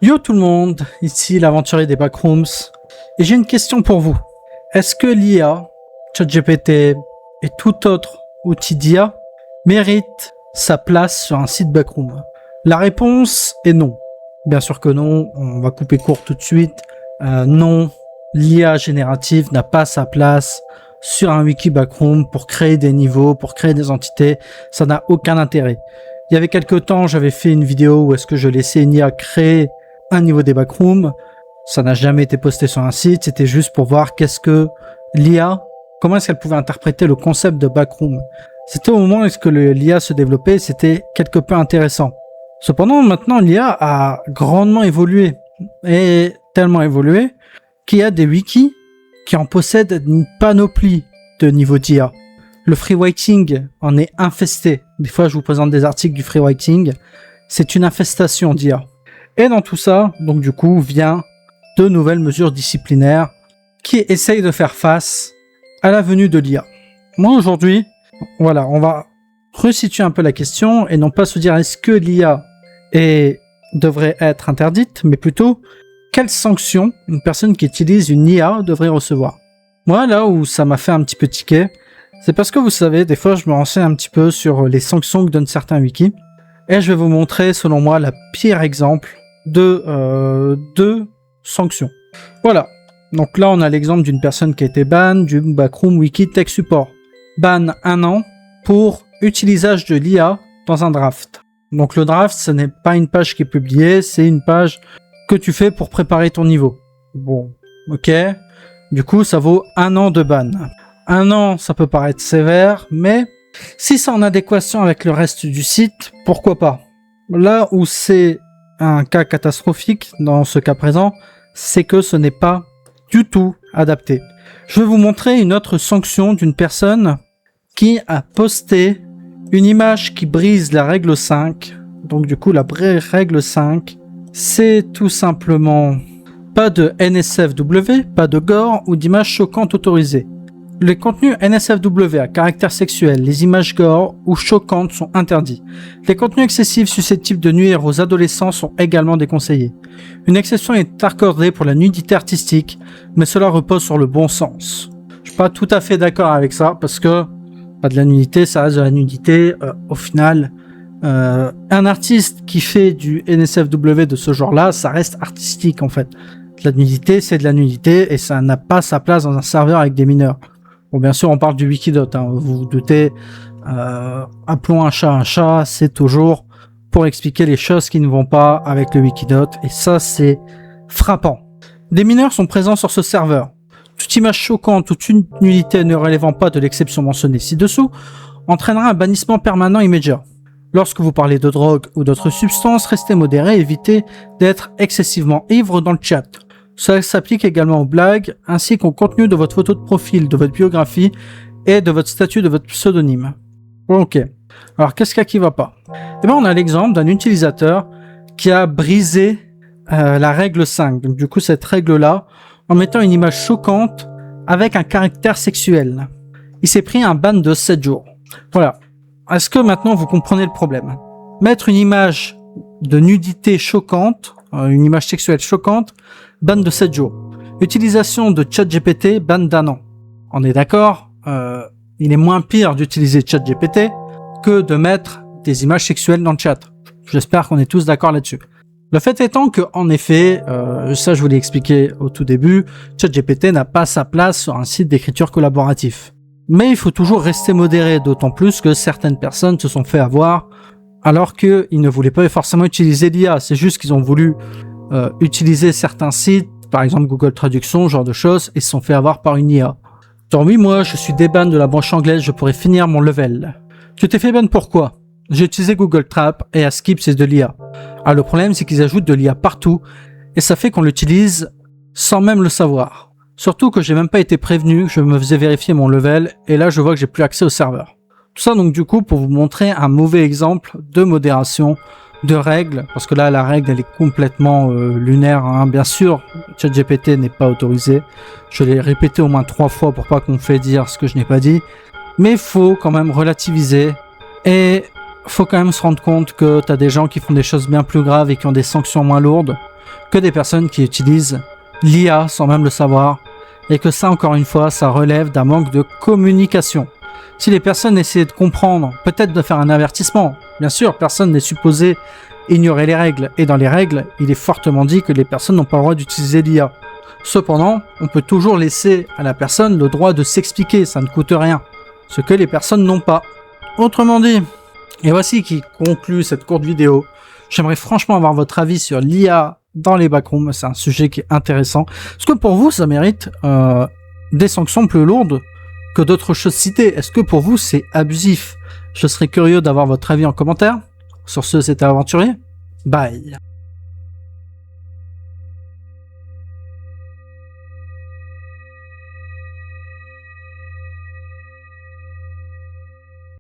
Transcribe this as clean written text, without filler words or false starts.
Yo tout le monde, ici l'aventurier des Backrooms, et j'ai une question pour vous. Est-ce que l'IA, ChatGPT et tout autre outil d'IA mérite sa place sur un site Backroom? La réponse est non. Bien sûr que non, on va couper court tout de suite. Non, l'IA générative n'a pas sa place sur un wiki Backroom pour créer des niveaux, pour créer des entités. Ça n'a aucun intérêt. Il y avait quelques temps, j'avais fait une vidéo où est-ce que je laissais une IA créer un niveau des backrooms. Ça n'a jamais été posté sur un site, c'était juste pour voir qu'est-ce que l'IA, comment est-ce qu'elle pouvait interpréter le concept de backroom. C'était au moment où est-ce que l'IA se développait, c'était quelque peu intéressant. Cependant, maintenant, l'IA a grandement évolué, et tellement évolué qu'il y a des wikis qui en possèdent une panoplie de niveaux d'IA. Le free writing en est infesté. Des fois, je vous présente des articles du free writing. C'est une infestation d'IA. Et dans tout ça, donc du coup, vient de nouvelles mesures disciplinaires qui essayent de faire face à la venue de l'IA. Moi, aujourd'hui, voilà, on va resituer un peu la question et non pas se dire est-ce que l'IA devrait être interdite, mais plutôt quelles sanctions une personne qui utilise une IA devrait recevoir. Moi, là où ça m'a fait un petit peu tiquer, c'est parce que vous savez, des fois, je me renseigne un petit peu sur les sanctions que donnent certains wikis. Et je vais vous montrer, selon moi, la pire exemple de deux sanctions. Voilà. Donc là, on a l'exemple d'une personne qui a été ban du Backroom Wiki Tech Support. Ban 1 an pour utilisage de l'IA dans un draft. Donc le draft, ce n'est pas une page qui est publiée, c'est une page que tu fais pour préparer ton niveau. Bon, ok. Du coup, ça vaut 1 an de ban. 1 an, ça peut paraître sévère, mais si c'est en adéquation avec le reste du site, pourquoi pas? Là où c'est un cas catastrophique, dans ce cas présent, c'est que ce n'est pas du tout adapté. Je vais vous montrer une autre sanction d'une personne qui a posté une image qui brise la règle 5. Donc du coup, la règle 5, c'est tout simplement pas de NSFW, pas de gore ou d'images choquantes autorisées. Les contenus NSFW à caractère sexuel, les images gore ou choquantes sont interdits. Les contenus excessifs susceptibles de nuire aux adolescents sont également déconseillés. Une exception est accordée pour la nudité artistique, mais cela repose sur le bon sens. Je suis pas tout à fait d'accord avec ça, parce que pas de la nudité, ça reste de la nudité. Au final, un artiste qui fait du NSFW de ce genre-là, ça reste artistique en fait. La nudité, c'est de la nudité, et ça n'a pas sa place dans un serveur avec des mineurs. Bon, bien sûr, on parle du Wikidot, hein, vous vous doutez, appelons un chat, c'est toujours pour expliquer les choses qui ne vont pas avec le Wikidot, et ça, c'est frappant. Des mineurs sont présents sur ce serveur. Toute image choquante ou toute nullité ne relevant pas de l'exception mentionnée ci-dessous entraînera un bannissement permanent immédiat. Lorsque vous parlez de drogue ou d'autres substances, restez modéré et évitez d'être excessivement ivre dans le chat. Cela s'applique également aux blagues, ainsi qu'au contenu de votre photo de profil, de votre biographie et de votre statut de votre pseudonyme. Ok. Alors, qu'est-ce qu'il y a qui va pas? Eh bien, on a l'exemple d'un utilisateur qui a brisé la règle 5. Donc, du coup, cette règle-là, en mettant une image choquante avec un caractère sexuel. Il s'est pris un ban de 7 jours. Voilà. Est-ce que maintenant, vous comprenez le problème? Mettre une image de nudité choquante, une image sexuelle choquante, ban de 7 jours. Utilisation de ChatGPT, ban d'1 an. On est d'accord, il est moins pire d'utiliser ChatGPT que de mettre des images sexuelles dans le chat. J'espère qu'on est tous d'accord là-dessus. Le fait étant que, en effet, ça je vous l'ai expliqué au tout début, ChatGPT n'a pas sa place sur un site d'écriture collaboratif. Mais il faut toujours rester modéré, d'autant plus que certaines personnes se sont fait avoir alors qu'ils ne voulaient pas forcément utiliser l'IA. C'est juste qu'ils ont voulu utiliser certains sites, par exemple Google Traduction, ce genre de choses, et se sont fait avoir par une IA. Dans 8 mois, je suis déban de la branche anglaise, je pourrais finir mon level. Tu t'es fait ban pourquoi? J'ai utilisé Google Trap et à Skip c'est de l'IA. Ah, le problème c'est qu'ils ajoutent de l'IA partout et ça fait qu'on l'utilise sans même le savoir. Surtout que j'ai même pas été prévenu, je me faisais vérifier mon level et là je vois que j'ai plus accès au serveur. Tout ça donc du coup pour vous montrer un mauvais exemple de modération, de règles, parce que là la règle elle est complètement lunaire, hein. Bien sûr ChatGPT n'est pas autorisé, je l'ai répété au moins 3 fois pour pas qu'on me fait dire ce que je n'ai pas dit, mais il faut quand même relativiser et faut quand même se rendre compte que t'as des gens qui font des choses bien plus graves et qui ont des sanctions moins lourdes que des personnes qui utilisent l'IA sans même le savoir, et que ça, encore une fois, ça relève d'un manque de communication. Si les personnes essayaient de comprendre, peut-être de faire un avertissement, bien sûr, personne n'est supposé ignorer les règles, et dans les règles, il est fortement dit que les personnes n'ont pas le droit d'utiliser l'IA. Cependant, on peut toujours laisser à la personne le droit de s'expliquer, ça ne coûte rien, ce que les personnes n'ont pas. Autrement dit, et voici qui conclut cette courte vidéo. J'aimerais franchement avoir votre avis sur l'IA dans les backrooms, c'est un sujet qui est intéressant. Est-ce que pour vous, ça mérite des sanctions plus lourdes que d'autres choses citées? Est-ce que pour vous, c'est abusif? Je serais curieux d'avoir votre avis en commentaire. Sur ce, c'était Aventurier. Bye.